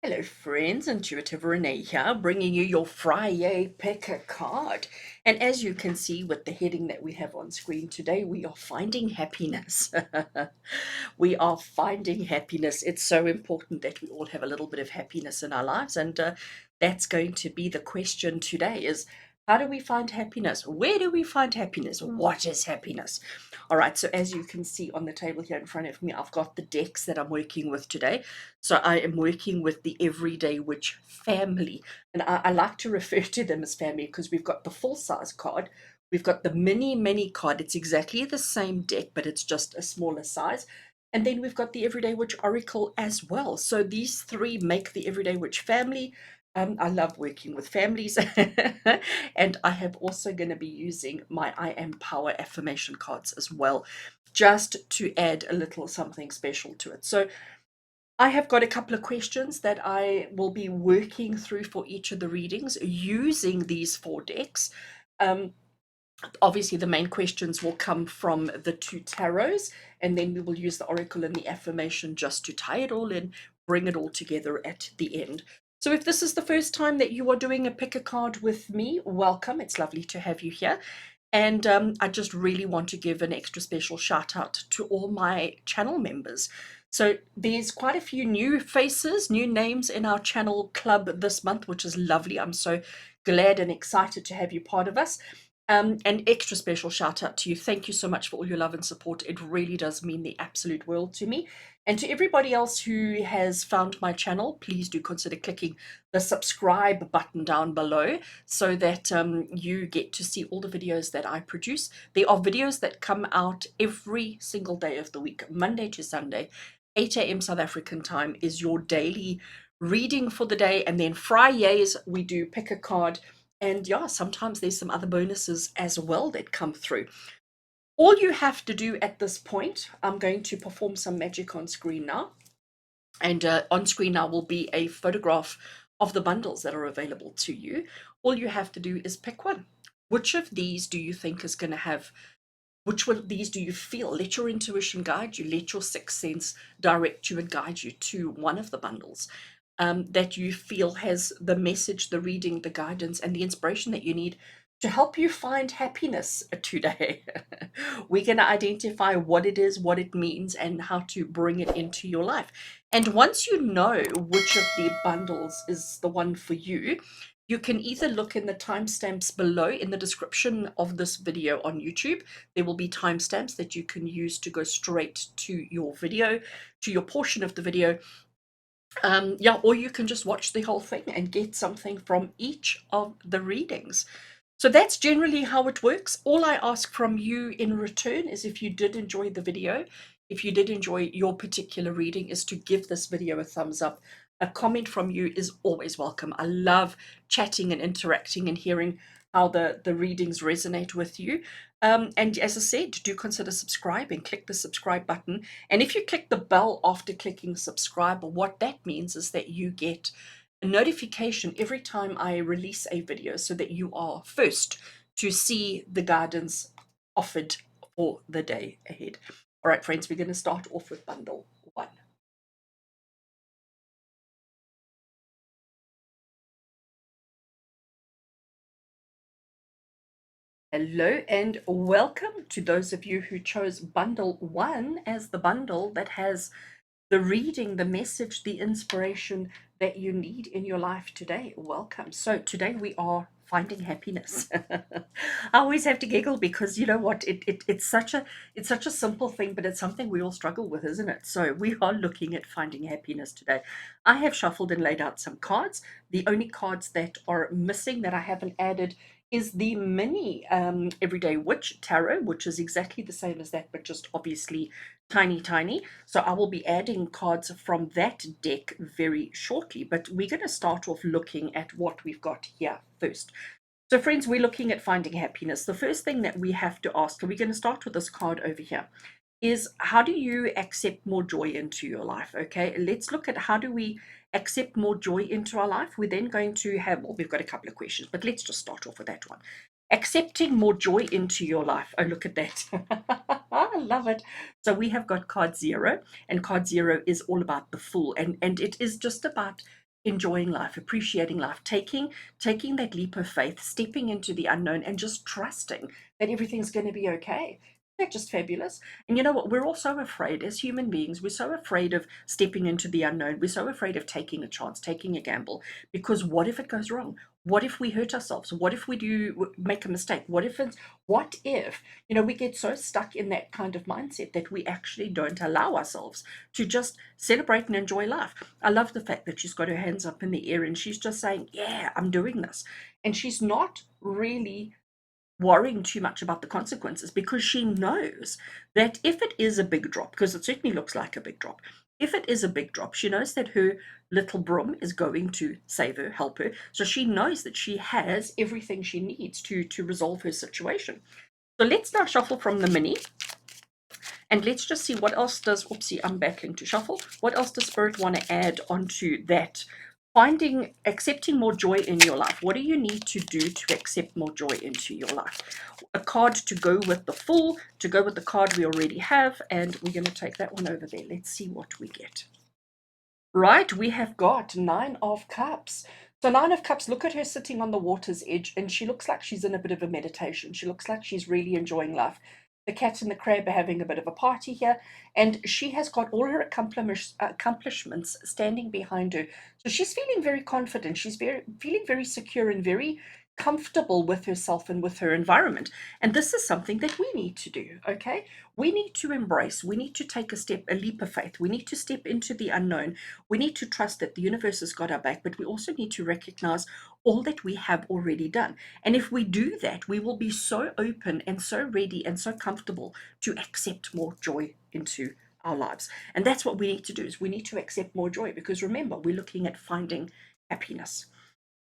Hello friends, Intuitive Rene here, bringing you your Friday pick a card. And as you can see with the heading that we have on screen today, we are finding happiness. We are finding happiness. It's so important that we all have a little bit of happiness in our lives, and that's going to be the question today is how do we find happiness? Where do we find happiness? What is happiness? All right, so as you can see on the table here in front of me, I've got the decks that I'm working with today. So I am working with the Everyday Witch family. And I like to refer to them as family because we've got the full size card. We've got the mini card. It's exactly the same deck, but it's just a smaller size. And then we've got the Everyday Witch Oracle as well. So these three make the Everyday Witch family. I love working with families. And I have also going to be using my AM Power Affirmation cards as well, just to add a little something special to it. So I have got a couple of questions that I will be working through for each of the readings using these four decks. Um, Obviously, the main questions will come from the two tarots, and then we will use the oracle and the affirmation just to tie it all in, bring it all together at the end. So if this is the first time that you are doing a pick a card with me, welcome. It's lovely to have you here. And I just really want to give an extra special shout out to all my channel members. So there's quite a few new faces, new names in our channel club this month, which is lovely. I'm so glad and excited to have you part of us. An extra special shout out to you. Thank you so much for all your love and support. It really does mean the absolute world to me. And to everybody else who has found my channel, please do consider clicking the subscribe button down below so that you get to see all the videos that I produce. There are videos that come out every single day of the week, Monday to Sunday. 8 a.m. South African time is your daily reading for the day. And then Fridays, we do pick a card. And yeah, sometimes there's some other bonuses as well that come through. All you have to do at this point, I'm going to perform some magic on screen now. And on screen now will be a photograph of the bundles that are available to you. All you have to do is pick one. Which of these do you think is going to have, which one of these do you feel? Let your intuition guide you, let your sixth sense direct you and guide you to one of the bundles that you feel has the message, the reading, the guidance, and the inspiration that you need to help you find happiness today. We're going to identify what it is, what it means, and how to bring it into your life. And once you know which of the bundles is the one for you, you can either look in the timestamps below in the description of this video on YouTube. There will be timestamps that you can use to go straight to your video, to your portion of the video. Yeah, or you can just watch the whole thing and get something from each of the readings. So that's generally how it works. All I ask from you in return is if you did enjoy the video, if you did enjoy your particular reading, is to give this video a thumbs up. A comment from you is always welcome. I love chatting and interacting and hearing how the readings resonate with you. And as I said, do consider subscribing. Click the subscribe button. And if you click the bell after clicking subscribe, what that means is that you get a notification every time I release a video so that you are first to see the guidance offered for the day ahead. All right, friends, we're going to start off with bundle one. Hello and welcome to those of you who chose bundle one as the bundle that has the reading, the message, the inspiration that you need in your life today. Welcome. So today we are finding happiness. I always have to giggle because you know what, it's such a simple thing, but it's something we all struggle with, isn't it? So we are looking at finding happiness today. I have shuffled and laid out some cards. The only cards that are missing that I haven't added is the mini Everyday Witch Tarot, which is exactly the same as that, but just obviously tiny. So I will be adding cards from that deck very shortly, but we're going to start off looking at what we've got here first. So friends, we're looking at finding happiness. The first thing that we have to ask, and we're going to start with this card over here, is how do you accept more joy into your life? Okay, let's look at how do we accept more joy into our life. We're then going to have, well, we've got a couple of questions, but let's just start off with that one. Accepting more joy into your life. Oh, look at that. I love it. So we have got card zero, and card zero is all about the Fool, and it is just about enjoying life, appreciating life, taking that leap of faith, stepping into the unknown, and just trusting that everything's going to be okay. They're just fabulous. And you know what? We're all so afraid as human beings. We're so afraid of stepping into the unknown. We're so afraid of taking a chance, taking a gamble. Because what if it goes wrong? What if we hurt ourselves? What if we do make a mistake? What if, we get so stuck in that kind of mindset that we actually don't allow ourselves to just celebrate and enjoy life. I love the fact that she's got her hands up in the air and she's just saying, yeah, I'm doing this. And she's not really worrying too much about the consequences because she knows that if it is a big drop, because it certainly looks like a big drop, if it is a big drop, she knows that her little broom is going to save her, help her. So she knows that she has everything she needs to resolve her situation. So let's now shuffle from the mini. And let's just see what else does, oopsie, I'm battling to shuffle. What else does Spirit want to add onto that? Accepting more joy in your life. What do you need to do to accept more joy into your life? A card to go with the Fool, to go with the card we already have, and we're going to take that one over there. Let's see what we get. Right, we have got Nine of Cups. So Nine of Cups, look at her sitting on the water's edge, and she looks like she's in a bit of a meditation. She looks like she's really enjoying life. The cat and the crab are having a bit of a party here, and she has got all her accomplishments standing behind her. So she's feeling very confident. She's feeling very secure and very comfortable with herself and with her environment. And this is something that we need to do, okay? We need to embrace, we need to take a leap of faith. We need to step into the unknown. We need to trust that the universe has got our back, but we also need to recognize all that we have already done. And if we do that, we will be so open and so ready and so comfortable to accept more joy into our lives. And that's what we need to do, is we need to accept more joy, because remember, we're looking at finding happiness.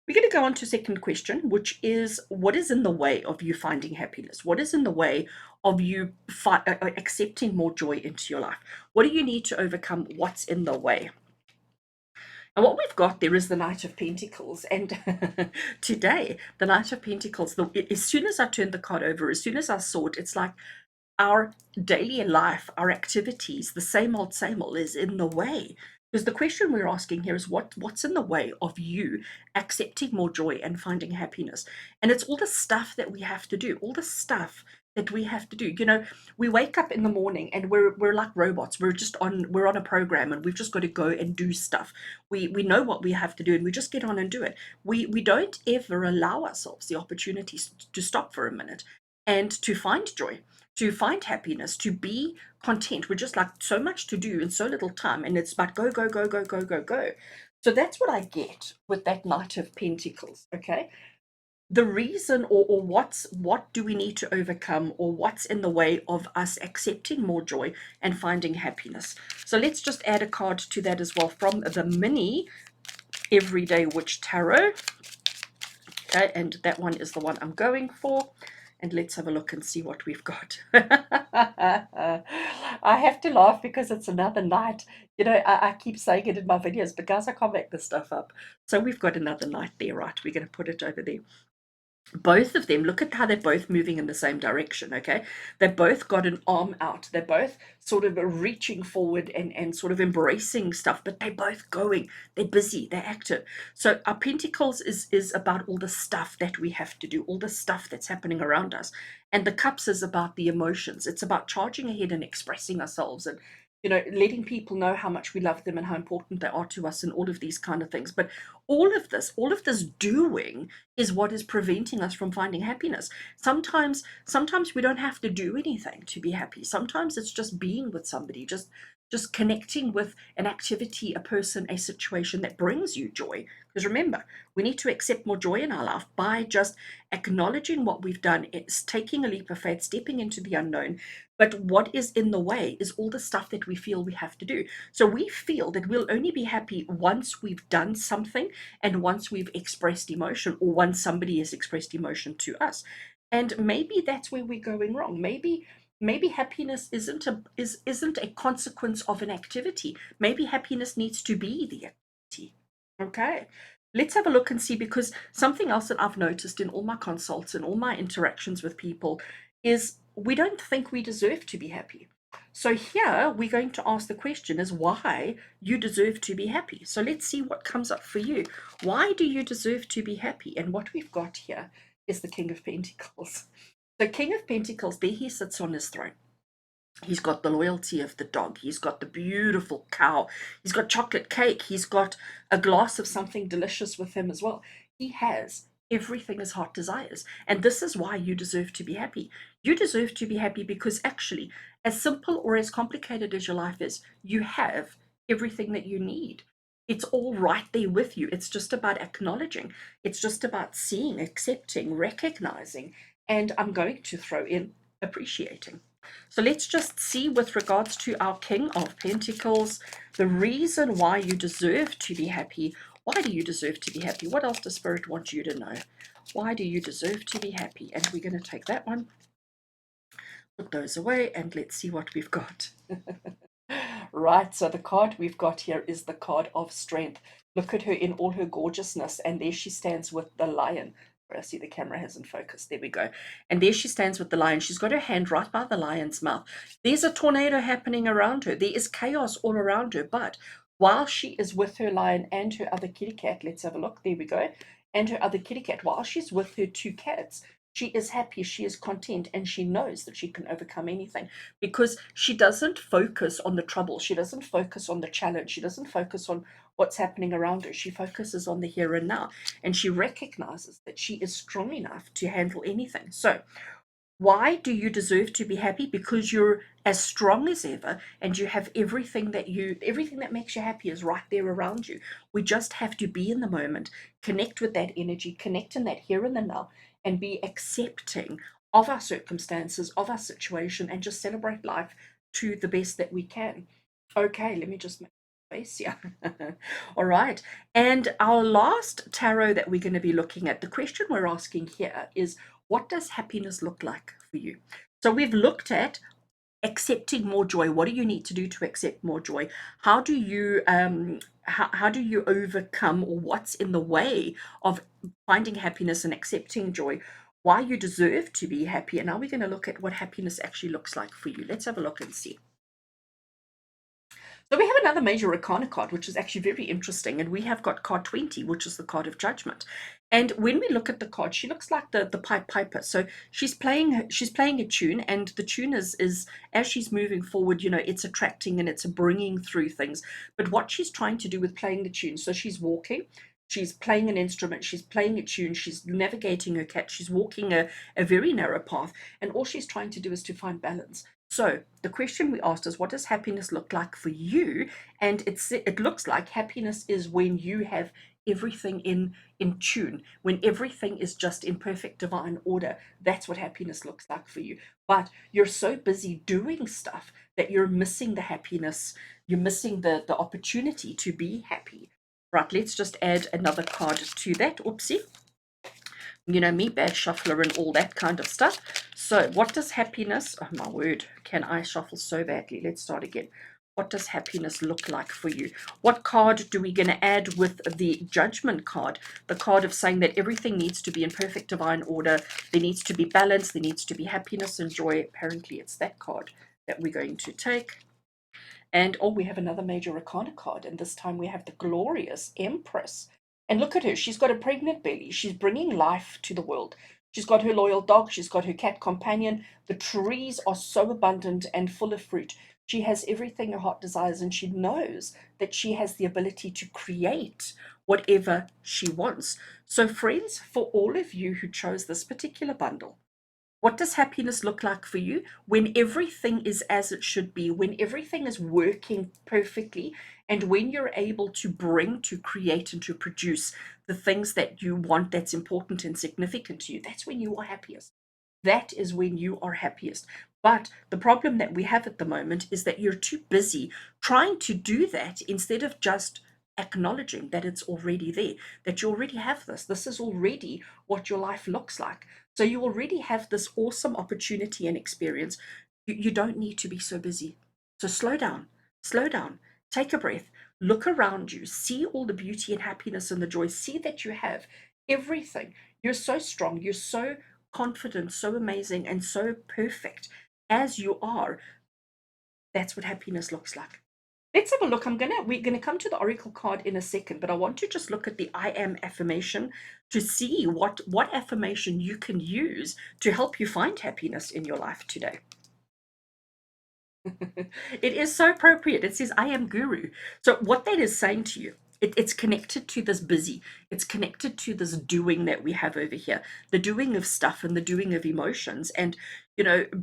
We're going to go on to second question, which is, what is in the way of you finding happiness? What is in the way of you accepting more joy into your life? What do you need to overcome? What's in the way? And what we've got there is the Knight of Pentacles. And today, the Knight of Pentacles, as soon as I turned the card over, as soon as I saw it, it's like our daily life, our activities, the same old is in the way. Because the question we're asking here is what's in the way of you accepting more joy and finding happiness? And it's all the stuff that we have to do, all the stuff that we have to do. We wake up in the morning and we're like robots. We're on a program and we've just got to go and do stuff. We know what we have to do and we just get on and do it. We don't ever allow ourselves the opportunities to stop for a minute and to find joy, to find happiness, to be content. We're just like so much to do in so little time, and it's about go, go, go, go, go, go, go. So that's what I get with that Knight of Pentacles, okay? The reason, or what do we need to overcome, or what's in the way of us accepting more joy and finding happiness? So let's just add a card to that as well from the mini Everyday Witch Tarot. Okay, and that one is the one I'm going for. And let's have a look and see what we've got. I have to laugh because it's another knight. I keep saying it in my videos, but guys, I can't make this stuff up. So we've got another knight there, right? We're going to put it over there. Both of them, look at how they're both moving in the same direction, okay? They've both got an arm out. They're both sort of reaching forward and sort of embracing stuff, but they're both going. They're busy. They're active. So our Pentacles is about all the stuff that we have to do, all the stuff that's happening around us. And the Cups is about the emotions. It's about charging ahead and expressing ourselves and letting people know how much we love them and how important they are to us and all of these kind of things. But all of this doing is what is preventing us from finding happiness. Sometimes we don't have to do anything to be happy. Sometimes it's just being with somebody, just connecting with an activity, a person, a situation that brings you joy. Because remember, we need to accept more joy in our life by just acknowledging what we've done. It's taking a leap of faith, stepping into the unknown. But what is in the way is all the stuff that we feel we have to do. So we feel that we'll only be happy once we've done something and once we've expressed emotion, or once somebody has expressed emotion to us. And maybe that's where we're going wrong. Maybe happiness isn't a consequence of an activity. Maybe happiness needs to be the activity. Okay. Let's have a look and see, because something else that I've noticed in all my consults and all my interactions with people is we don't think we deserve to be happy. So here we're going to ask the question is why you deserve to be happy. So let's see what comes up for you. Why do you deserve to be happy? And what we've got here is the King of Pentacles. The King of Pentacles, there he sits on his throne. He's got the loyalty of the dog. He's got the beautiful cow. He's got chocolate cake. He's got a glass of something delicious with him as well. He has everything his heart desires. And this is why you deserve to be happy. You deserve to be happy because actually, as simple or as complicated as your life is, you have everything that you need. It's all right there with you. It's just about acknowledging. It's just about seeing, accepting, recognizing, and I'm going to throw in appreciating. So let's just see with regards to our King of Pentacles, the reason why you deserve to be happy. Why do you deserve to be happy? What else does Spirit want you to know? Why do you deserve to be happy? And we're going to take that one, put those away, and let's see what we've got. Right, so the card we've got here is the card of strength. Look at her in all her gorgeousness, and there she stands with the lion. I see the camera hasn't focused. There we go. And there she stands with the lion. She's got her hand right by the lion's mouth. There's a tornado happening around her. There is chaos all around her. But while she is with her lion and her other kitty cat, let's have a look. There we go. And her other kitty cat, while she's with her two cats, she is happy, she is content, and she knows that she can overcome anything because she doesn't focus on the trouble. She doesn't focus on the challenge. She doesn't focus on what's happening around her. She focuses on the here and now, and she recognizes that she is strong enough to handle anything. So why do you deserve to be happy? Because you're as strong as ever and you have everything that makes you happy is right there around you. We just have to be in the moment, connect with that energy, connect in that here and the now, and be accepting of our circumstances, of our situation, and just celebrate life to the best that we can. Okay, let me just make space. Yeah. All right. And our last tarot that we're going to be looking at, the question we're asking here is, what does happiness look like for you? So we've looked at accepting more joy. What do you need to do to accept more joy? How do you overcome, or what's in the way of finding happiness and accepting joy? Why you deserve to be happy? And now we're going to look at what happiness actually looks like for you. Let's have a look and see. So we have another major arcana card, which is actually very interesting, and we have got card 20, which is the card of judgment. And when we look at the card, she looks like the pipe piper. So she's playing a tune, and the tune is as she's moving forward, it's attracting and it's bringing through things. But what she's trying to do with playing the tune, so she's walking, she's playing an instrument, she's playing a tune, she's navigating her cat, she's walking a very narrow path, and all she's trying to do is to find balance. So the question we asked is, what does happiness look like for you? And it looks like happiness is when you have everything in tune, when everything is just in perfect divine order. That's what happiness looks like for you. But you're so busy doing stuff that you're missing the happiness, you're missing the opportunity to be happy. Right, let's just add another card to that. Oopsie. Me, bad shuffler and all that kind of stuff. So what does happiness, oh my word, can I shuffle so badly? Let's start again. What does happiness look like for you? What card do we going to add with the judgment card? The card of saying that everything needs to be in perfect divine order. There needs to be balance. There needs to be happiness and joy. Apparently it's that card that we're going to take. And we have another major arcana card, and this time we have the glorious Empress. And look at her, she's got a pregnant belly. She's bringing life to the world. She's got her loyal dog, she's got her cat companion. The trees are so abundant and full of fruit. She has everything her heart desires, and she knows that she has the ability to create whatever she wants. So, friends, for all of you who chose this particular bundle, what does happiness look like for you when everything is as it should be, when everything is working perfectly, and when you're able to bring, to create, and to produce the things that you want that's important and significant to you? That's when you are happiest. That is when you are happiest. But the problem that we have at the moment is that you're too busy trying to do that instead of just acknowledging that it's already there, that you already have this. This is already what your life looks like. So you already have this awesome opportunity and experience. You don't need to be so busy. So slow down, take a breath, look around you, see all the beauty and happiness and the joy, see that you have everything. You're so strong, you're so confident, so amazing, and so perfect as you are. That's what happiness looks like. Let's have a look. We're gonna come to the oracle card in a second, but I want to just look at the I am affirmation to see what affirmation you can use to help you find happiness in your life today. It is so appropriate. It says, I am guru. So, what that is saying to you, it's connected to this busy, it's connected to this doing that we have over here, the doing of stuff and the doing of emotions, and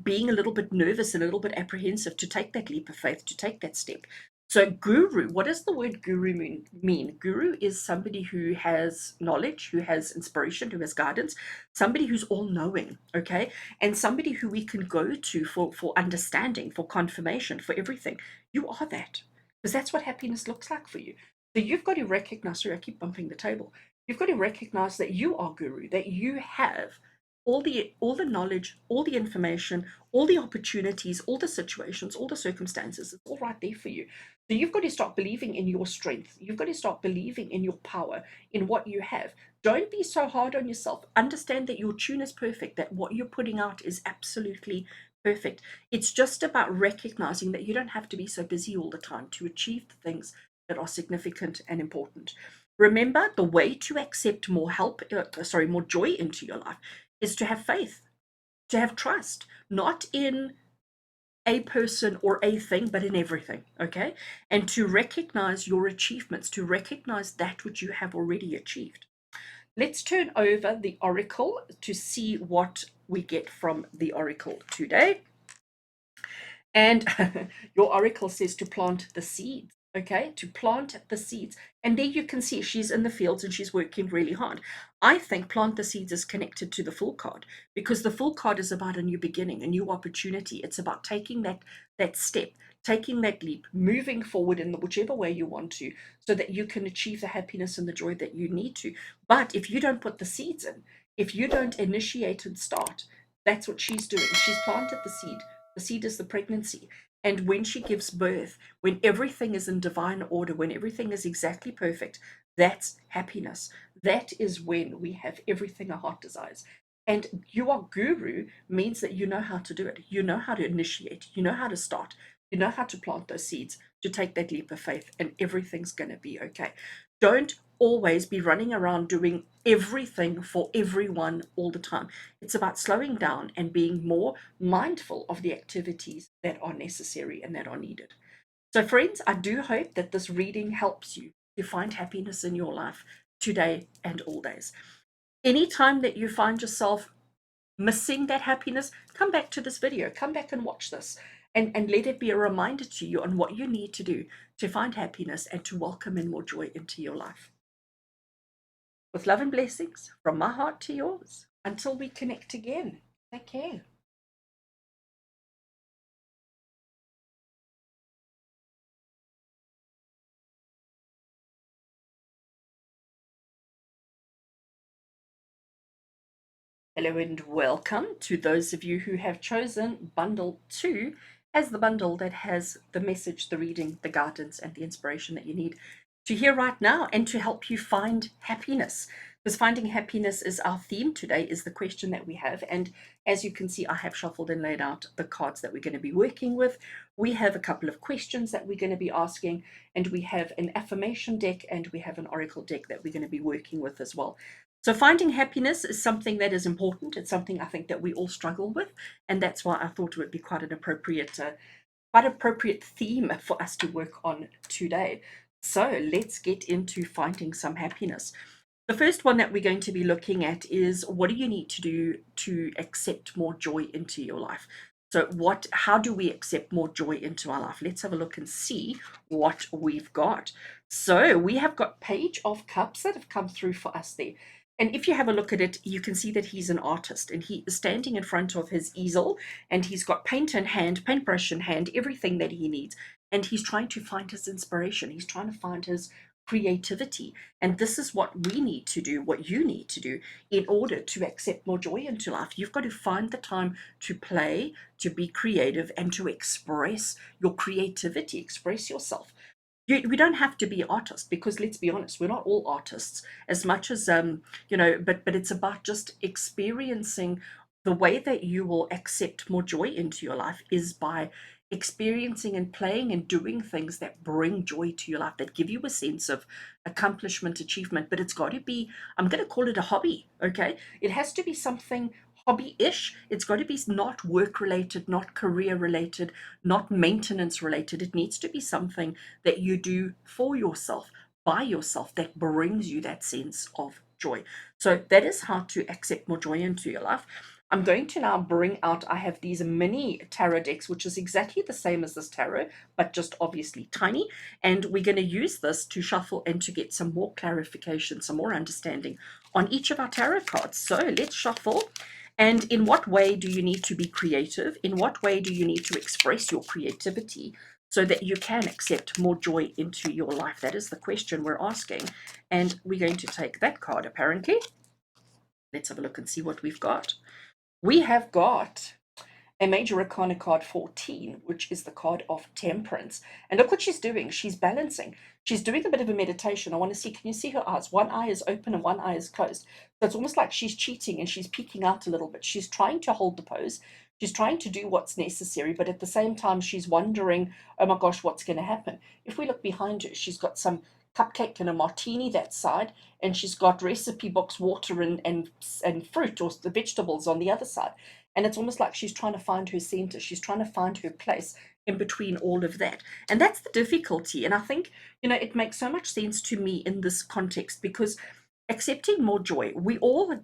being a little bit nervous and a little bit apprehensive to take that leap of faith, to take that step. So, guru, what does the word guru mean? Guru is somebody who has knowledge, who has inspiration, who has guidance, somebody who's all knowing, okay? And somebody who we can go to for understanding, for confirmation, for everything. You are that, because that's what happiness looks like for you. So you've got to recognize, sorry, I keep bumping the table. You've got to recognize that you are guru, that you have all the knowledge, all the information, all the opportunities, all the situations, all the circumstances. It's all right there for you. So you've got to start believing in your strength. You've got to start believing in your power, in what you have. Don't be so hard on yourself. Understand that your tune is perfect, that what you're putting out is absolutely perfect. It's just about recognizing that you don't have to be so busy all the time to achieve the things that are significant and important. Remember, the way to accept more more joy into your life is to have faith, to have trust, not in a person or a thing, but in everything, okay? And to recognize your achievements, to recognize that which you have already achieved. Let's turn over the oracle to see what we get from the oracle today. And your oracle says to plant the seeds, okay? To plant the seeds. And there you can see she's in the fields and she's working really hard. I think plant the seeds is connected to the full card, because the full card is about a new beginning, a new opportunity. It's about taking that step, taking that leap, moving forward in whichever way you want to, so that you can achieve the happiness and the joy that you need to. But if you don't put the seeds in, if you don't initiate and start, that's what she's doing. She's planted the seed. The seed is the pregnancy. And when she gives birth, when everything is in divine order, when everything is exactly perfect, that's happiness. That is when we have everything our heart desires. And you are guru means that you know how to do it. You know how to initiate. You know how to start. You know how to plant those seeds, to take that leap of faith, and everything's going to be okay. Don't always be running around doing everything for everyone all the time. It's about slowing down and being more mindful of the activities that are necessary and that are needed. So, friends, I do hope that this reading helps you to find happiness in your life today and all days. Anytime that you find yourself missing that happiness, come back to this video, come back and watch this, and let it be a reminder to you on what you need to do to find happiness and to welcome in more joy into your life. With love and blessings from my heart to yours. Until we connect again, take care. Hello and welcome to those of you who have chosen Bundle 2 as the bundle that has the message, the reading, the guidance, and the inspiration that you need to hear right now and to help you find happiness. Because finding happiness is our theme today, is the question that we have. And as you can see, I have shuffled and laid out the cards that we're going to be working with. We have a couple of questions that we're going to be asking, and we have an affirmation deck and we have an oracle deck that we're going to be working with as well. So finding happiness is something that is important. It's something I think that we all struggle with, and that's why I thought it would be quite appropriate theme for us to work on today. So let's get into finding some happiness. The first one that we're going to be looking at is, what do you need to do to accept more joy into your life? So how do we accept more joy into our life? Let's have a look and see what we've got. So we have got Page of Cups that have come through for us there. And if you have a look at it, you can see that he's an artist and he is standing in front of his easel and he's got paint in hand, paintbrush in hand, everything that he needs. And he's trying to find his inspiration. He's trying to find his creativity. And this is what we need to do, what you need to do in order to accept more joy into life. You've got to find the time to play, to be creative, and to express your creativity, express yourself. We don't have to be artists, because let's be honest, we're not all artists as much as but it's about just experiencing. The way that you will accept more joy into your life is by experiencing and playing and doing things that bring joy to your life, that give you a sense of accomplishment, achievement. But it's got to be, I'm going to call it a hobby, okay? It has to be something hobby-ish. It's got to be not work related, not career related, not maintenance related. It needs to be something that you do for yourself, by yourself, that brings you that sense of joy. So that is how to accept more joy into your life. I'm going to now bring out, I have these mini tarot decks, which is exactly the same as this tarot, but just obviously tiny. And we're going to use this to shuffle and to get some more clarification, some more understanding on each of our tarot cards. So let's shuffle. And in what way do you need to be creative? In what way do you need to express your creativity so that you can accept more joy into your life? That is the question we're asking. And we're going to take that card, apparently. Let's have a look and see what we've got. We have got a major arcana card 14, which is the card of temperance. And look what she's doing. She's balancing. She's doing a bit of a meditation. I want to see, can you see her eyes? One eye is open and one eye is closed. So it's almost like she's cheating and she's peeking out a little bit. She's trying to hold the pose. She's trying to do what's necessary, but at the same time, she's wondering, oh my gosh, what's going to happen? If we look behind her, she's got some cupcake and a martini that side, and she's got recipe books, water, and fruit or the vegetables on the other side. And it's almost like she's trying to find her center. She's trying to find her place in between all of that. And that's the difficulty. And I think, it makes so much sense to me in this context, because accepting more joy, we all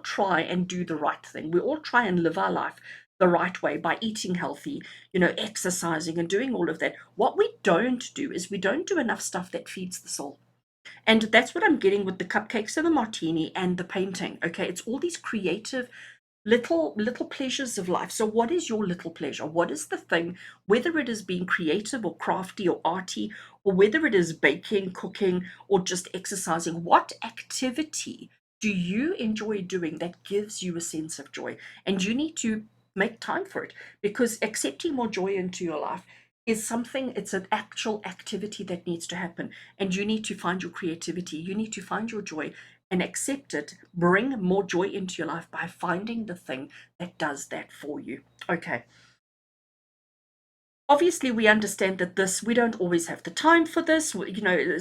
try and do the right thing. We all try and live our life the right way by eating healthy, exercising and doing all of that. What we don't do is we don't do enough stuff that feeds the soul. And that's what I'm getting with the cupcakes and the martini and the painting. Okay, it's all these creative little pleasures of life. So what is your little pleasure? What is the thing, whether it is being creative or crafty or arty, or whether it is baking, cooking, or just exercising? What activity do you enjoy doing that gives you a sense of joy? And you need to make time for it, because accepting more joy into your life is something, it's an actual activity that needs to happen. And you need to find your creativity, you need to find your joy and accept it. Bring more joy into your life by finding the thing that does that for you. Okay. Obviously, we understand that we don't always have the time for this,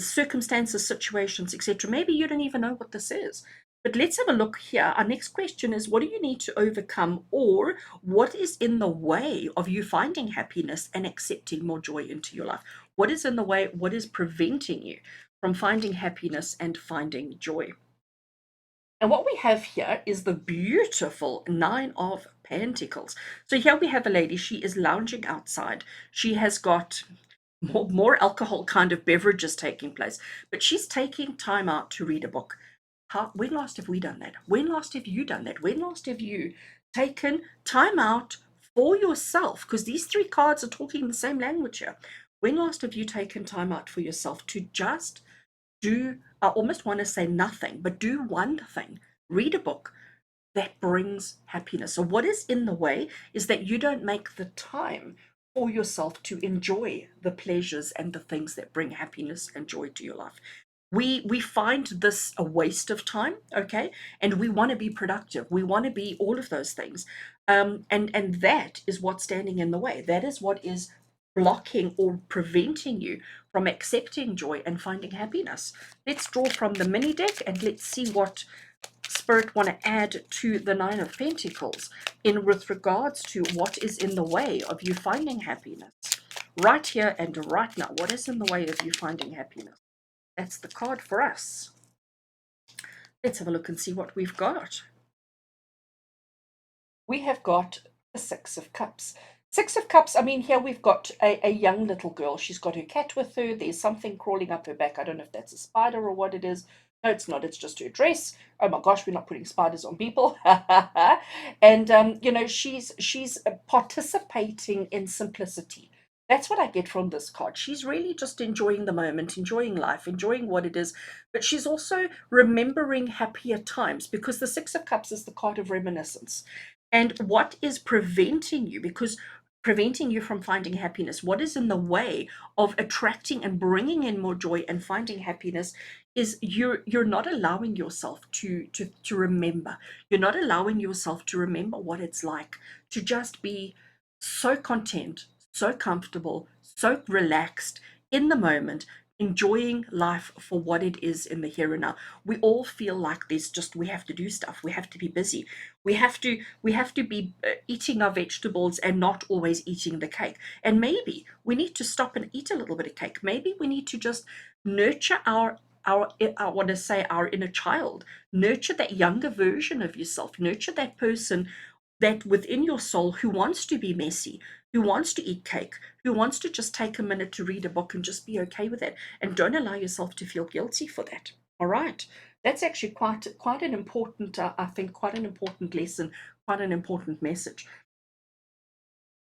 circumstances, situations, etc. Maybe you don't even know what this is. But let's have a look here. Our next question is, what do you need to overcome, or what is in the way of you finding happiness and accepting more joy into your life? What is in the way? What is preventing you from finding happiness and finding joy? And what we have here is the beautiful Nine of Pentacles. So here we have a lady. She is lounging outside. She has got more alcohol kind of beverages taking place, but she's taking time out to read a book. When last have we done that? When last have you done that? When last have you taken time out for yourself? Because these three cards are talking the same language here. When last have you taken time out for yourself to just do, I almost want to say nothing, but do one thing, read a book that brings happiness? So what is in the way is that you don't make the time for yourself to enjoy the pleasures and the things that bring happiness and joy to your life. We find this a waste of time, okay? And we want to be productive. We want to be all of those things. And that is what's standing in the way. That is what is blocking or preventing you from accepting joy and finding happiness. Let's draw from the mini deck and let's see what Spirit want to add to the Nine of Pentacles in with regards to what is in the way of you finding happiness right here and right now. What is in the way of you finding happiness? That's the card for us. Let's have a look and see what we've got. We have got the Six of Cups. Six of Cups, I mean, here we've got a young little girl. She's got her cat with her. There's something crawling up her back. I don't know if that's a spider or what it is. No, it's not. It's just her dress. Oh my gosh, we're not putting spiders on people. And she's participating in simplicity. That's what I get from this card. She's really just enjoying the moment, enjoying life, enjoying what it is. But she's also remembering happier times, because the Six of Cups is the card of reminiscence. And what is preventing you? Because preventing you from finding happiness, what is in the way of attracting and bringing in more joy and finding happiness is you're not allowing yourself to remember. You're not allowing yourself to remember what it's like to just be so content, so comfortable, so relaxed in the moment, enjoying life for what it is in the here and now. We all feel like there's just, we have to do stuff, we have to be busy, we have to be eating our vegetables and not always eating the cake. And maybe we need to stop and eat a little bit of cake. Maybe we need to just nurture our I want to say our inner child, nurture that younger version of yourself, nurture that person that within your soul who wants to be messy, who wants to eat cake, who wants to just take a minute to read a book and just be okay with it. And don't allow yourself to feel guilty for that. All right. That's actually quite an important, I think, quite an important lesson, quite an important message.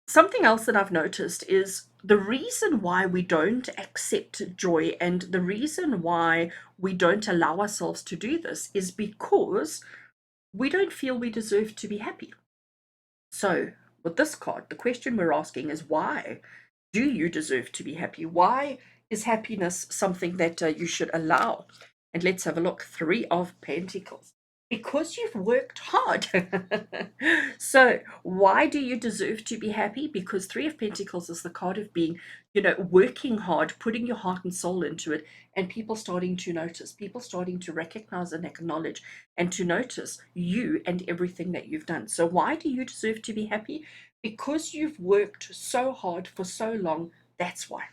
Something else that I've noticed is the reason why we don't accept joy and the reason why we don't allow ourselves to do this is because we don't feel we deserve to be happy. So, with this card, the question we're asking is why do you deserve to be happy? Why is happiness something that you should allow? And let's have a look. Three of Pentacles. Because you've worked hard. So, why do you deserve to be happy? Because Three of Pentacles is the card of being, working hard, putting your heart and soul into it, and people starting to notice, people starting to recognize and acknowledge and to notice you and everything that you've done. So, why do you deserve to be happy? Because you've worked so hard for so long. That's why.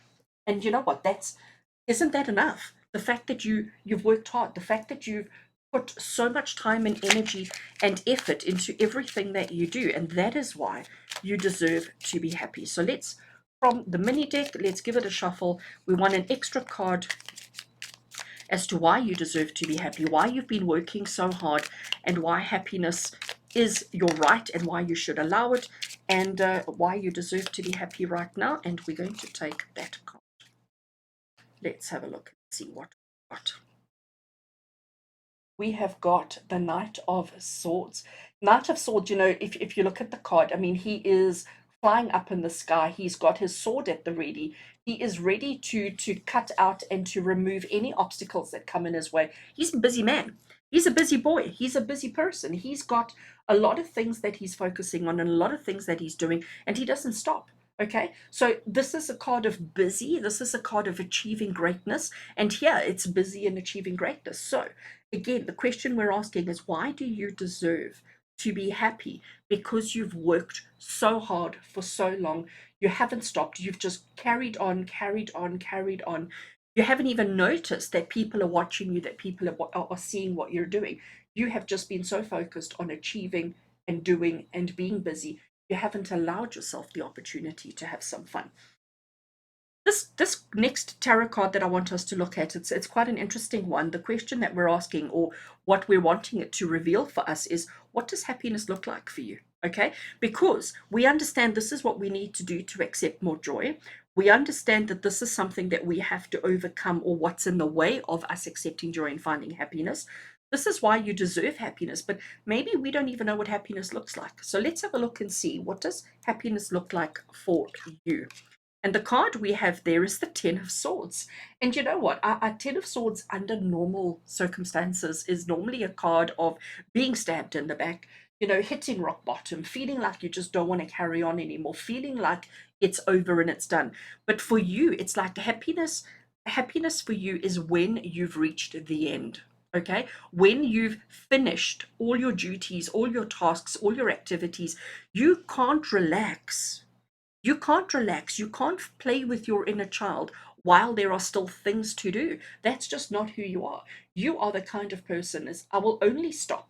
And you know what? Isn't that enough? The fact that you've worked hard, the fact that you've put so much time and energy and effort into everything that you do, and that is why you deserve to be happy. So let's, from the mini deck, let's give it a shuffle. We want an extra card as to why you deserve to be happy, why you've been working so hard, and why happiness is your right and why you should allow it, and why you deserve to be happy right now. And we're going to take that card. Let's have a look and see what we've got. We have got the Knight of Swords. Knight of Swords, if you look at the card, I mean, he is flying up in the sky. He's got his sword at the ready. He is ready to cut out and to remove any obstacles that come in his way. He's a busy man. He's a busy boy. He's a busy person. He's got a lot of things that he's focusing on and a lot of things that he's doing, and he doesn't stop. Okay, so this is a card of busy. This is a card of achieving greatness. And here it's busy and achieving greatness. So again, the question we're asking is why do you deserve to be happy? Because you've worked so hard for so long. You haven't stopped. You've just carried on, carried on, carried on. You haven't even noticed that people are watching you, that people are seeing what you're doing. You have just been so focused on achieving and doing and being busy. You haven't allowed yourself the opportunity to have some fun. This next tarot card that I want us to look at, it's quite an interesting one. The question that we're asking, or what we're wanting it to reveal for us, is what does happiness look like for you? Okay, because we understand this is what we need to do to accept more joy. We understand that this is something that we have to overcome, or what's in the way of us accepting joy and finding happiness. This is why you deserve happiness, but maybe we don't even know what happiness looks like. So let's have a look and see, what does happiness look like for you? And the card we have there is the Ten of Swords. And you know what? A Ten of Swords under normal circumstances is normally a card of being stabbed in the back, hitting rock bottom, feeling like you just don't want to carry on anymore, feeling like it's over and it's done. But for you, it's like happiness. Happiness for you is when you've reached the end. Okay, when you've finished all your duties, all your tasks, all your activities, you can't relax. You can't relax. You can't play with your inner child while there are still things to do. That's just not who you are. You are the kind of person is, I will only stop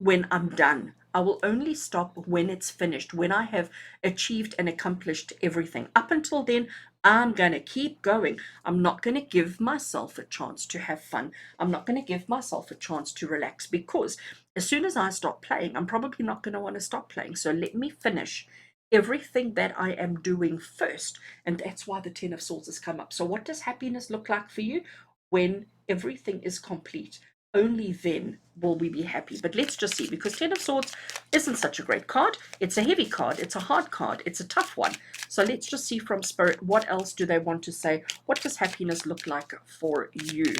when I'm done. I will only stop when it's finished, when I have achieved and accomplished everything. Up until then, I'm going to keep going. I'm not going to give myself a chance to have fun. I'm not going to give myself a chance to relax, because as soon as I stop playing, I'm probably not going to want to stop playing. So let me finish everything that I am doing first. And that's why the Ten of Swords has come up. So what does happiness look like for you? When everything is complete, only then will we be happy. But let's just see, because Ten of Swords isn't such a great card. It's a heavy card. It's a hard card. It's a tough one. So let's just see from Spirit, what else do they want to say? What does happiness look like for you?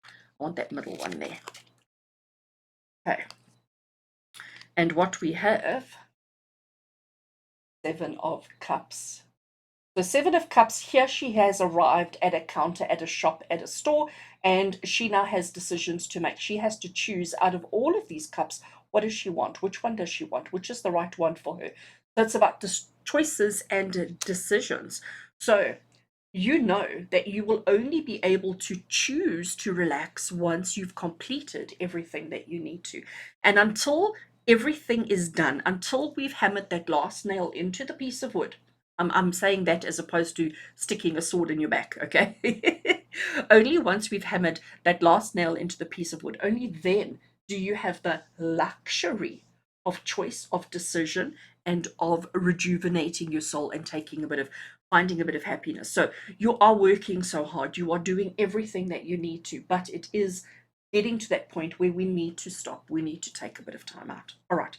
I want that middle one there. Okay. And what we have Seven of Cups. The Seven of Cups, here she has arrived at a counter, at a shop, at a store, and she now has decisions to make. She has to choose out of all of these cups, what does she want? Which one does she want? Which is the right one for her? So it's about choices and decisions. So you know that you will only be able to choose to relax once you've completed everything that you need to. And until everything is done, until we've hammered that last nail into the piece of wood, I'm saying that as opposed to sticking a sword in your back, okay? Only once we've hammered that last nail into the piece of wood, only then do you have the luxury of choice, of decision, and of rejuvenating your soul and taking a bit of finding a bit of happiness. So you are working so hard, you are doing everything that you need to, but it is getting to that point where we need to stop. We need to take a bit of time out. All right.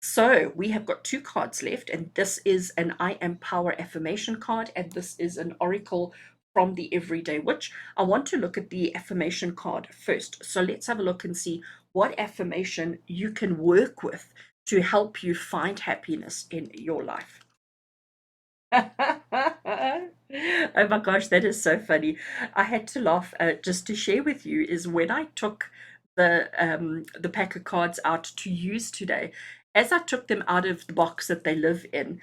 So we have got two cards left, and this is an I Am Power Affirmation card, and this is an Oracle from the Everyday Witch. I want to look at the affirmation card first. So let's have a look and see what affirmation you can work with to help you find happiness in your life. Oh my gosh, that is so funny. I had to laugh just to share with you is when I took the pack of cards out to use today, as I took them out of the box that they live in,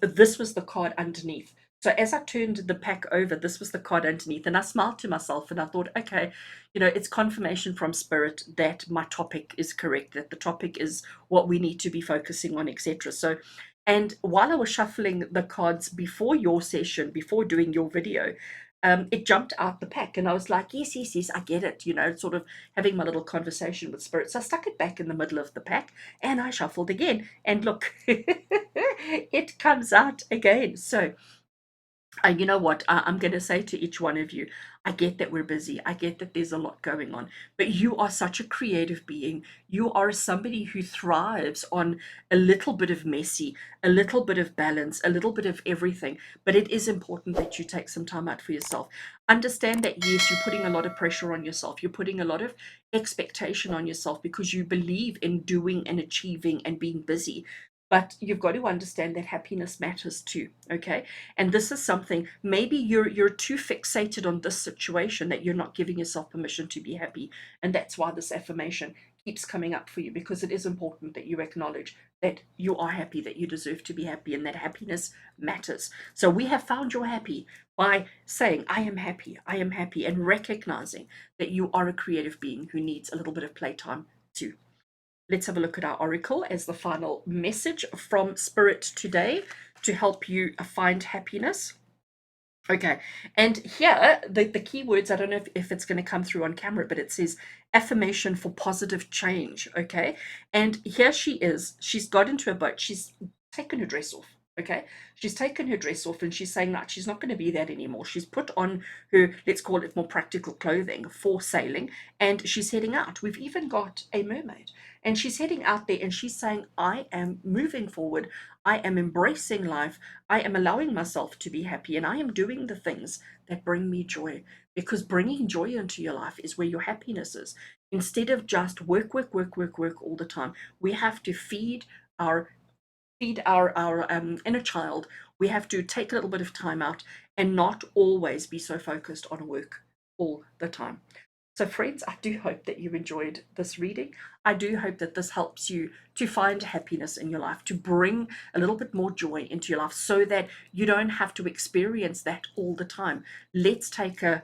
this was the card underneath. So as I turned the pack over, this was the card underneath, and I smiled to myself and I thought, okay, it's confirmation from spirit that my topic is correct, that the topic is what we need to be focusing on, etc. So and while I was shuffling the cards before your session, before doing your video, it jumped out the pack. And I was like, yes, yes, yes, I get it. Sort of having my little conversation with spirit. So I stuck it back in the middle of the pack and I shuffled again. And look, it comes out again. So you know what? I'm going to say to each one of you, I get that we're busy. I get that there's a lot going on, but you are such a creative being. You are somebody who thrives on a little bit of messy, a little bit of balance, a little bit of everything. But it is important that you take some time out for yourself. Understand that, yes, you're putting a lot of pressure on yourself. You're putting a lot of expectation on yourself because you believe in doing and achieving and being busy. But you've got to understand that happiness matters too, okay? And this is something, maybe you're too fixated on this situation that you're not giving yourself permission to be happy. And that's why this affirmation keeps coming up for you, because it is important that you acknowledge that you are happy, that you deserve to be happy, and that happiness matters. So we have found your happy by saying, I am happy, and recognizing that you are a creative being who needs a little bit of playtime too. Let's have a look at our oracle as the final message from Spirit today to help you find happiness. Okay, and here the key words, I don't know if it's going to come through on camera, but it says affirmation for positive change. Okay, and here she is. She's got into a boat. She's taken her dress off. Okay, she's taken her dress off and she's saying that she's not going to be that anymore. She's put on her, let's call it more practical clothing for sailing, and she's heading out. We've even got a mermaid, and she's heading out there and she's saying, I am moving forward. I am embracing life. I am allowing myself to be happy, and I am doing the things that bring me joy, because bringing joy into your life is where your happiness is. Instead of just work, work, work, work, work all the time, we have to our feed our inner child. We have to take a little bit of time out and not always be so focused on work all the time. So, friends, I do hope that you enjoyed this reading. I do hope that this helps you to find happiness in your life, to bring a little bit more joy into your life so that you don't have to experience that all the time. Let's take a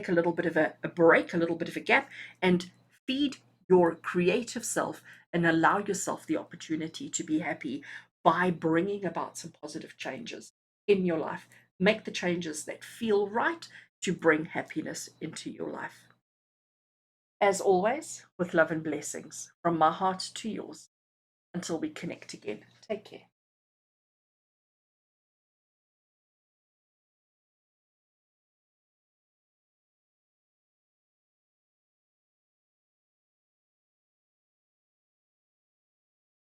little bit of a break, a little bit of a gap, and feed your creative self and allow yourself the opportunity to be happy by bringing about some positive changes in your life. Make the changes that feel right to bring happiness into your life. As always, with love and blessings from my heart to yours. Until we connect again, take care.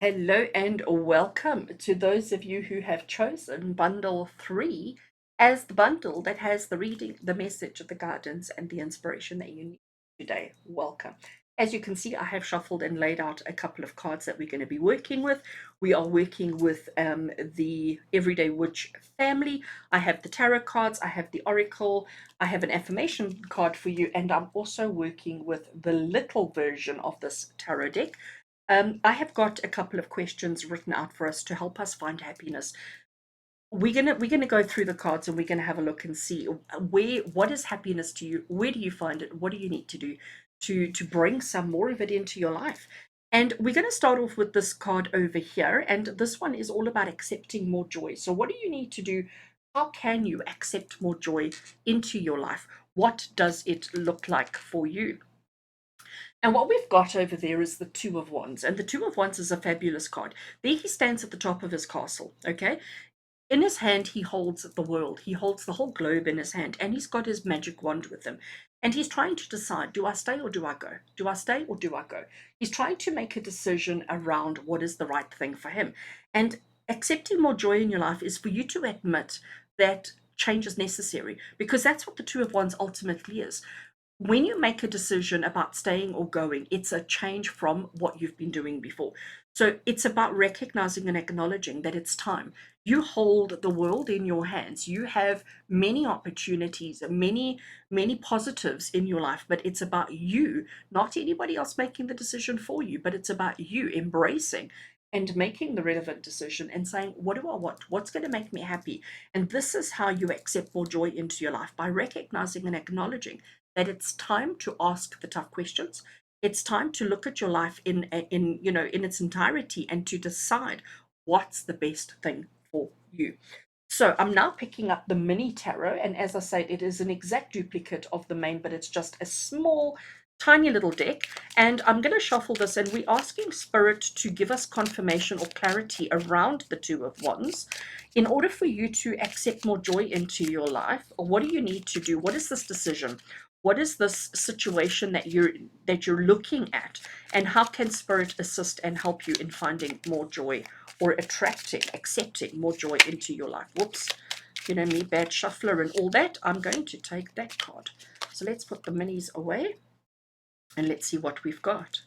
Hello and welcome to those of you who have chosen bundle 3 as the bundle that has the reading, the message, the guidance, and the inspiration that you need today. Welcome. As you can see, I have shuffled and laid out a couple of cards that we're going to be working with. We are working with the Everyday Witch family. I have the tarot cards, I have the oracle, I have an affirmation card for you, and I'm also working with the little version of this tarot deck. I have got a couple of questions written out for us to help us find happiness. We're gonna go through the cards and we're gonna have a look and see what is happiness to you. Where do you find it? What do you need to do to bring some more of it into your life? And we're going to start off with this card over here, and this one is all about accepting more joy. So what do you need to do? How can you accept more joy into your life? What does it look like for you? And what we've got over there is the Two of Wands, and the Two of Wands is a fabulous card. There he stands at the top of his castle, okay? In his hand, he holds the world. He holds the whole globe in his hand, and he's got his magic wand with him. And he's trying to decide, do I stay or do I go? Do I stay or do I go? He's trying to make a decision around what is the right thing for him. And accepting more joy in your life is for you to admit that change is necessary, because that's what the Two of Wands ultimately is. When you make a decision about staying or going, it's a change from what you've been doing before. So it's about recognizing and acknowledging that it's time. You hold the world in your hands. You have many opportunities, many positives in your life, but it's about you, not anybody else making the decision for you, but it's about you embracing and making the relevant decision and saying, what do I want? What's going to make me happy? And this is how you accept more joy into your life, by recognizing and acknowledging that it's time to ask the tough questions. It's time to look at your life in its entirety and to decide what's the best thing for you. So I'm now picking up the mini tarot, and as I said, it is an exact duplicate of the main, but it's just a small tiny little deck. And I'm going to shuffle this, and we're asking Spirit to give us confirmation or clarity around the Two of Wands in order for you to accept more joy into your life. What do you need to do? What is this decision? What is this situation that you're looking at, and how can Spirit assist and help you in finding more joy or accepting more joy into your life? Whoops, you know me, bad shuffler and all that. I'm going to take that card. So let's put the minis away and let's see what we've got.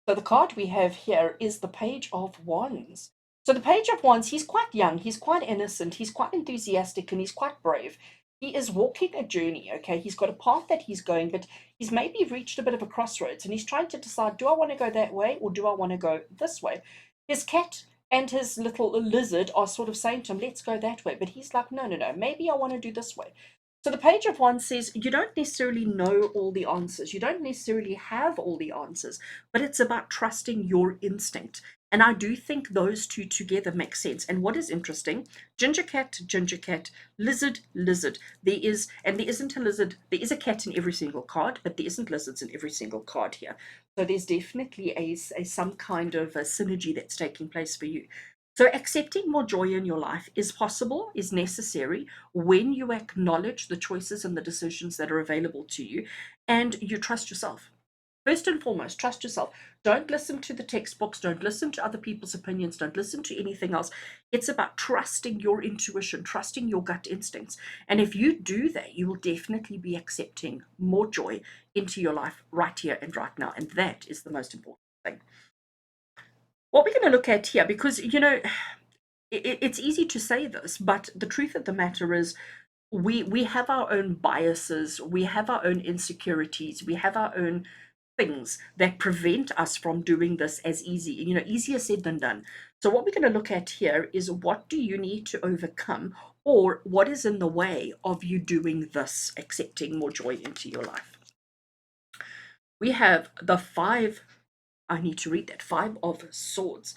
So the card we have here is the Page of Wands. So the Page of Wands, he's quite young, he's quite innocent, he's quite enthusiastic, and he's quite brave. He is walking a journey, okay? He's got a path that he's going, but he's maybe reached a bit of a crossroads, and he's trying to decide, do I want to go that way or do I want to go this way? His cat and his little lizard are sort of saying to him, let's go that way. But he's like, no, maybe I want to do this way. So the Page of Wands says you don't necessarily know all the answers. You don't necessarily have all the answers, but it's about trusting your instinct. And I do think those two together make sense. And what is interesting, ginger cat, lizard, lizard. There isn't a lizard. There is a cat in every single card, but there isn't lizards in every single card here. So there's definitely some kind of a synergy that's taking place for you. So accepting more joy in your life is possible, is necessary, when you acknowledge the choices and the decisions that are available to you, and you trust yourself. First and foremost, trust yourself. Don't listen to the textbooks. Don't listen to other people's opinions. Don't listen to anything else. It's about trusting your intuition, trusting your gut instincts. And if you do that, you will definitely be accepting more joy into your life right here and right now. And that is the most important thing. What we're going to look at here, because, it's easy to say this, but the truth of the matter is we have our own biases, we have our own insecurities, we have our own things that prevent us from doing this as easy, easier said than done. So what we're going to look at here is, what do you need to overcome, or what is in the way of you doing this, accepting more joy into your life? We have the I need to read that, Five of Swords.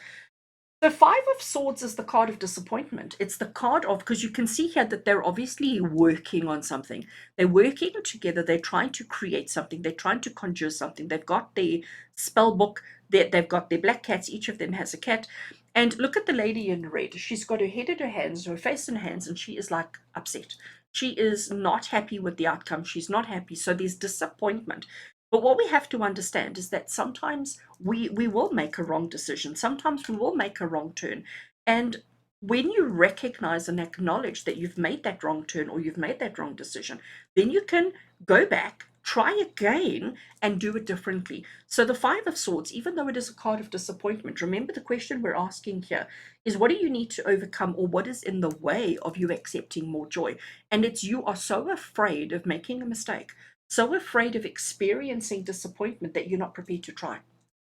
The Five of Swords is the card of disappointment. It's the card of, because you can see here that they're obviously working on something. They're working together. They're trying to create something. They're trying to conjure something. They've got their spell book. They've got their black cats. Each of them has a cat. And look at the lady in red. She's got her head in her hands, her face in her hands, and she is like upset. She is not happy with the outcome. She's not happy. So there's disappointment. But what we have to understand is that sometimes we will make a wrong decision. Sometimes we will make a wrong turn. And when you recognize and acknowledge that you've made that wrong turn or you've made that wrong decision, then you can go back, try again and do it differently. So the Five of Swords, even though it is a card of disappointment, remember the question we're asking here is, what do you need to overcome, or what is in the way of you accepting more joy? And it's, you are so afraid of making a mistake, so afraid of experiencing disappointment that you're not prepared to try.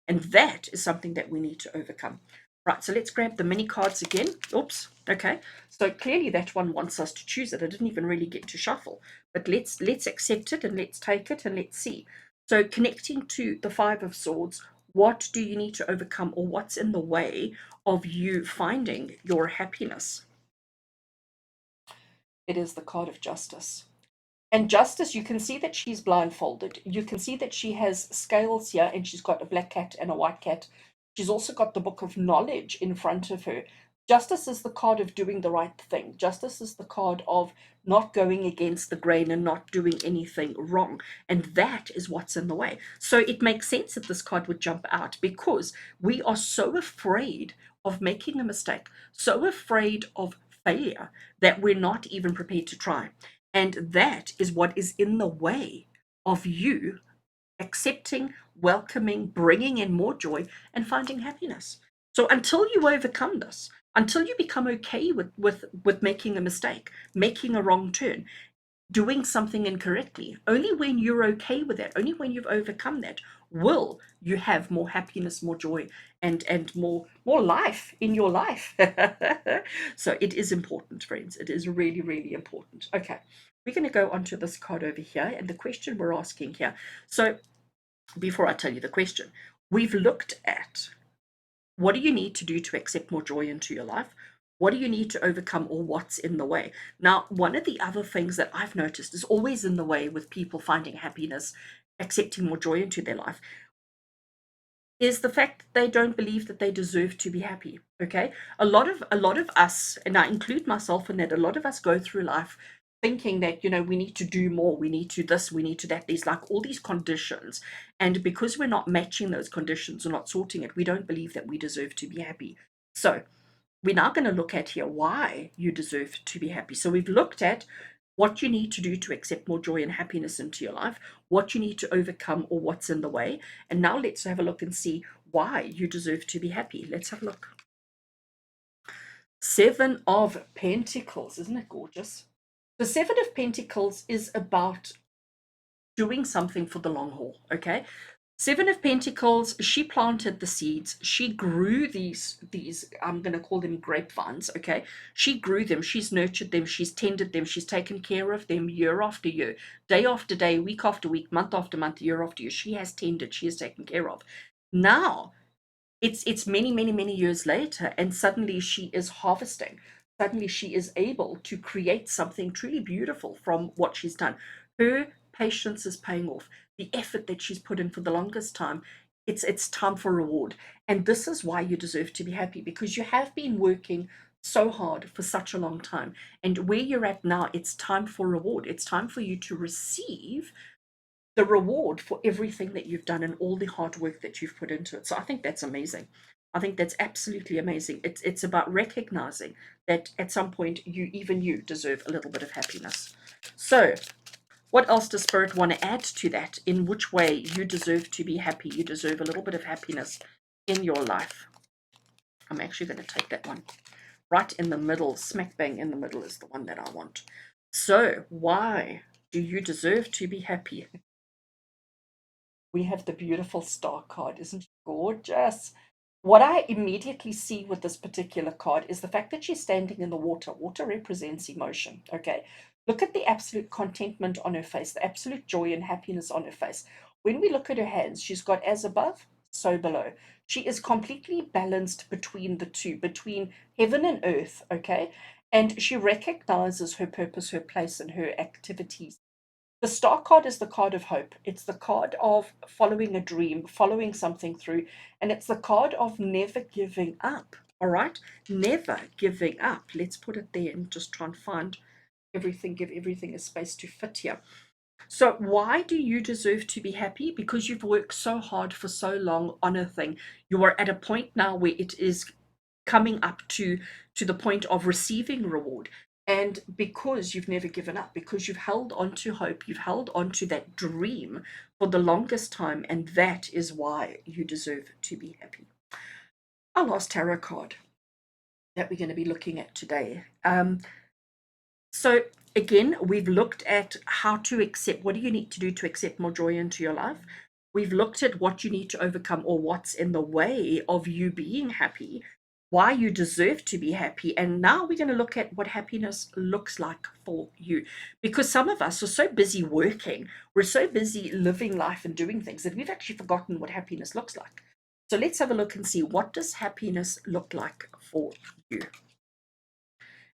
And that is something that we need to overcome. Right, so let's grab the mini cards again. Oops, okay. So clearly that one wants us to choose it. I didn't even really get to shuffle, but let's accept it and let's take it and let's see. So connecting to the Five of Swords, what do you need to overcome, or what's in the way of you finding your happiness? It is the card of Justice. And Justice, you can see that she's blindfolded. You can see that she has scales here, and she's got a black cat and a white cat. She's also got the book of knowledge in front of her. Justice is the card of doing the right thing. Justice is the card of not going against the grain and not doing anything wrong. And that is what's in the way. So it makes sense that this card would jump out, because we are so afraid of making a mistake, so afraid of failure, that we're not even prepared to try. And that is what is in the way of you accepting, welcoming, bringing in more joy, and finding happiness. So until you overcome this, until you become okay with making a mistake, making a wrong turn, doing something incorrectly, only when you're okay with that, only when you've overcome that, will you have more happiness, more joy, and more life in your life. So it is important, friends. It is really, really important. Okay, we're going to go on to this card over here, and the question we're asking here. So before I tell you the question, we've looked at, what do you need to do to accept more joy into your life? What do you need to overcome, or what's in the way? Now, one of the other things that I've noticed is always in the way with people finding happiness, accepting more joy into their life, is the fact that they don't believe that they deserve to be happy. Okay, a lot of us, and I include myself in that, a lot of us go through life thinking that, we need to do more, we need to this, we need to that. There's like all these conditions, and because we're not matching those conditions or not sorting it, we don't believe that we deserve to be happy. So we're now going to look at here why you deserve to be happy. So we've looked at what you need to do to accept more joy and happiness into your life, what you need to overcome, or what's in the way. And now let's have a look and see why you deserve to be happy. Let's have a look. Seven of Pentacles, isn't it gorgeous? The Seven of Pentacles is about doing something for the long haul, okay? Seven of Pentacles, she planted the seeds. She grew these, I'm going to call them grapevines, okay? She grew them. She's nurtured them. She's tended them. She's taken care of them year after year, day after day, week after week, month after month, year after year. She has tended. She has taken care of. Now, it's many, many, many years later, and suddenly she is harvesting. Suddenly she is able to create something truly beautiful from what she's done. Her patience is paying off. The effort that she's put in for the longest time, it's time for reward. And this is why you deserve to be happy, because you have been working so hard for such a long time. And where you're at now, it's time for reward. It's time for you to receive the reward for everything that you've done and all the hard work that you've put into it. So I think that's amazing. I think that's absolutely amazing. It's about recognizing that at some point you deserve a little bit of happiness. So what else does Spirit want to add to that? In which way you deserve to be happy? You deserve a little bit of happiness in your life. I'm actually going to take that one. Right in the middle, smack bang in the middle is the one that I want. So why do you deserve to be happy? We have the beautiful star card. Isn't she gorgeous? What I immediately see with this particular card is the fact that she's standing in the water. Water represents emotion. Okay. Look at the absolute contentment on her face, the absolute joy and happiness on her face. When we look at her hands, she's got as above, so below. She is completely balanced between the two, between heaven and earth. Okay. And she recognizes her purpose, her place, and her activities. The star card is the card of hope. It's the card of following a dream, following something through, and it's the card of never giving up. All right? Never giving up. Let's put it there and just try and find everything, give everything a space to fit here. So why do you deserve to be happy? Because you've worked so hard for so long on a thing. You are at a point now where it is coming up to the point of receiving reward. And because you've never given up, because you've held on to hope, you've held on to that dream for the longest time, and that is why you deserve to be happy. Our last tarot card that we're going to be looking at today. So again, we've looked at how to accept, what do you need to do to accept more joy into your life? We've looked at what you need to overcome or what's in the way of you being happy, why you deserve to be happy. And now we're going to look at what happiness looks like for you. Because some of us are so busy working, we're so busy living life and doing things that we've actually forgotten what happiness looks like. So let's have a look and see, what does happiness look like for you?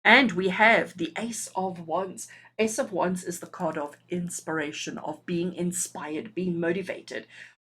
And we have the Ace of Wands. Ace of Wands is the card of inspiration, of being inspired, being motivated,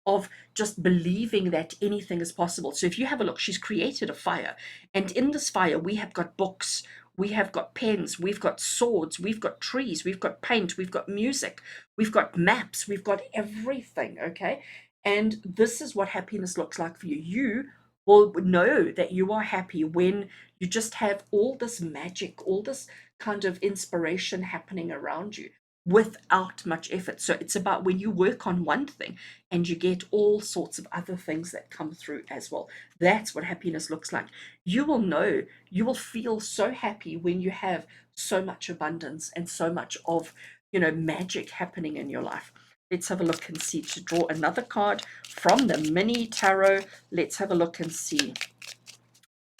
of just believing that anything is possible. So if you have a look, she's created a fire. And in this fire, we have got books, we have got pens, we've got swords, we've got trees, we've got paint, we've got music, we've got maps, we've got everything, okay? And this is what happiness looks like for you. You will know that you are happy when you just have all this magic, all this kind of inspiration happening around you without much effort. So it's about when you work on one thing and you get all sorts of other things that come through as well. That's what happiness looks like. You will know, you will feel so happy when you have so much abundance and so much of, magic happening in your life. Let's have a look and see, to draw another card from the mini tarot. Let's have a look and see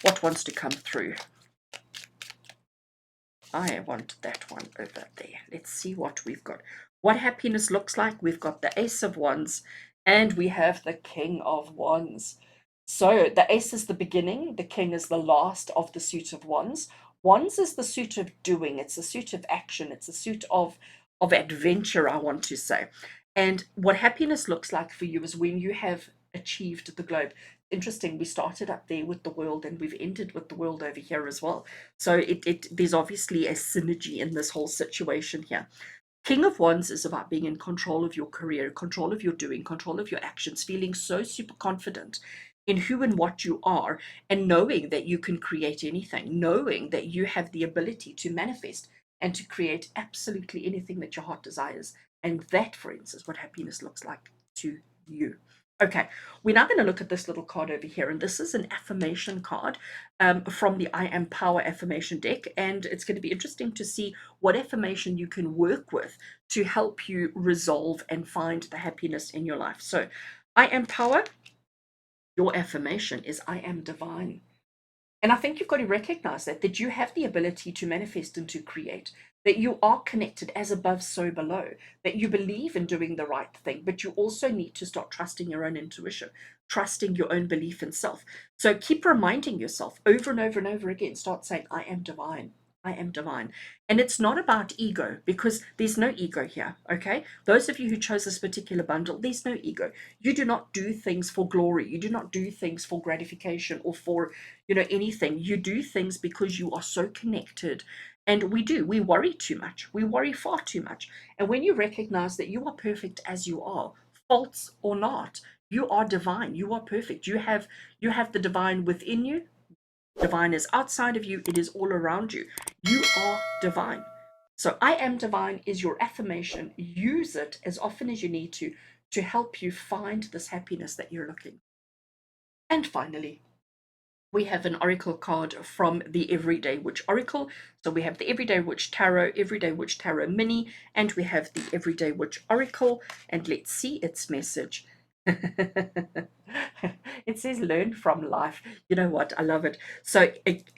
what wants to come through. I want that one over there. Let's see what we've got. What happiness looks like. We've got the Ace of Wands and we have the King of Wands. So the Ace is the beginning, the King is the last of the suit of Wands. Wands is the suit of doing, it's a suit of action, it's a suit of adventure, I want to say. And what happiness looks like for you is when you have achieved the globe. Interesting, we started up there with the world and we've ended with the world over here as well. So there's obviously a synergy in this whole situation here. King of Wands is about being in control of your career, control of your doing, control of your actions, feeling so super confident in who and what you are, and knowing that you can create anything, knowing that you have the ability to manifest and to create absolutely anything that your heart desires. And that, friends, is what happiness looks like to you. Okay, we're now going to look at this little card over here, and this is an affirmation card from the I Am Power Affirmation deck, and it's going to be interesting to see what affirmation you can work with to help you resolve and find the happiness in your life. So, I am power. Your affirmation is I am divine. And I think you've got to recognize that you have the ability to manifest and to create, that you are connected as above, so below, that you believe in doing the right thing, but you also need to start trusting your own intuition, trusting your own belief in self. So keep reminding yourself over and over and over again, start saying, I am divine. I am divine. And it's not about ego, because there's no ego here, okay? Those of you who chose this particular bundle, there's no ego. You do not do things for glory. You do not do things for gratification or for, anything. You do things because you are so connected. And we worry too much. We worry far too much. And when you recognize that you are perfect as you are, faults or not, you are divine. You are perfect. You have the divine within you. Divine is outside of you, it is all around you. You are divine. So, I am divine is your affirmation. Use it as often as you need to help you find this happiness that you're looking. And finally, we have an oracle card from the Everyday Witch Oracle. So we have the Everyday Witch Tarot, Everyday Witch Tarot Mini, and we have the Everyday Witch Oracle. And let's see its message. It says learn from life. You know what? I love it. So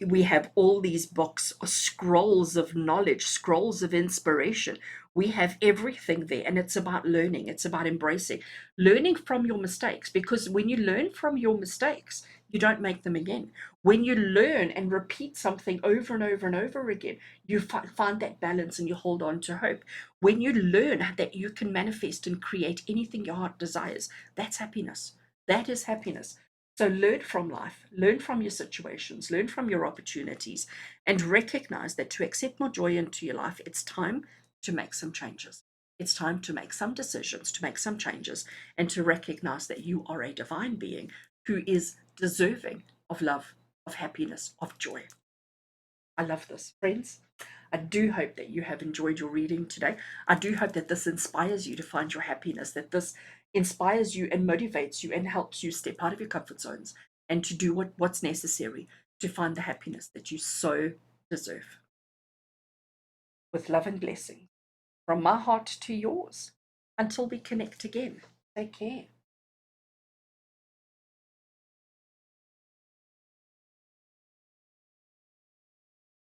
we have all these books, scrolls of knowledge, scrolls of inspiration. We have everything there, and it's about learning. It's about embracing, learning from your mistakes, because when you learn from your mistakes, you don't make them again. When you learn and repeat something over and over and over again, you find that balance and you hold on to hope. When you learn that you can manifest and create anything your heart desires, that's happiness. That is happiness. So learn from life, learn from your situations, learn from your opportunities, and recognize that to accept more joy into your life, it's time to make some changes. It's time to make some decisions, to make some changes, and to recognize that you are a divine being who is deserving of love, of happiness, of joy. I love this, friends. I do hope that you have enjoyed your reading today. I do hope that this inspires you to find your happiness, that this inspires you and motivates you and helps you step out of your comfort zones and to do what's necessary to find the happiness that you so deserve. With love and blessing from my heart to yours. Until we connect again, take care.